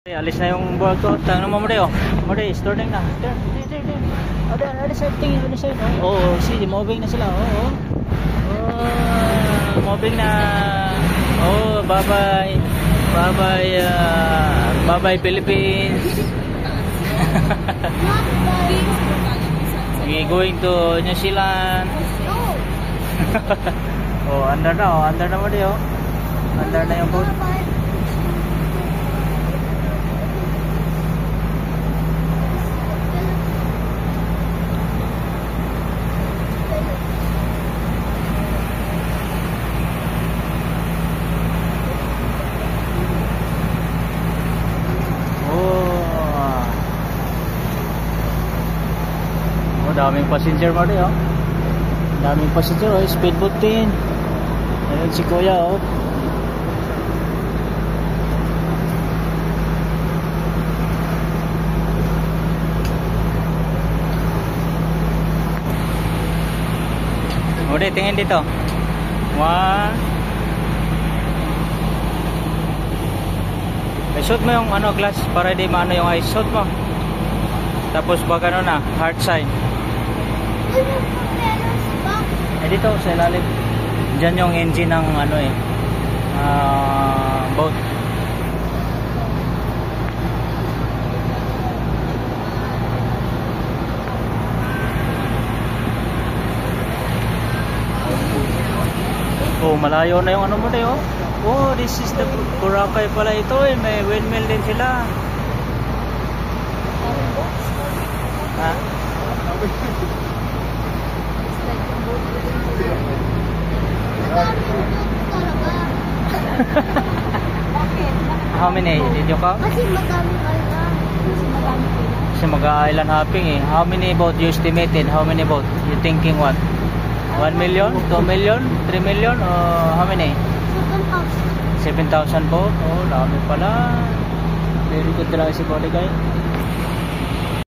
Alis na yung board ko. Tanong mo muna, oh. Muna, starting na. There. Ada side thing, ada side. Oh, see, moving na sila. Oh. Moving na. Oh, bye-bye. Bye-bye Philippines. We going to New Zealand. Oh, under na mo di, oh. Under na yung boat. Daming passenger mo rin, oh. Daming passenger, oh. Speedboat din. Ayun si Kuya, oh. Udah, tingin dito. 1. Shoot mo yung glass para di maano yung ice. Shoot mo. Tapos baka na, heart sign. Dito sa ilalim. Diyan yung engine ng boat. Oh, malayo na yung mo tayo. Oh, this is the Boracay pala ito, eh. May windmill din sila. Ha? How many did you count? Kasi mag-island hopping, eh. How many boat you estimated? How many boat? You thinking what? 1 million? 2 million? 3 million? Or how many? 7,000 boat? Oh, dami pala. Very good talaga si Bodigay.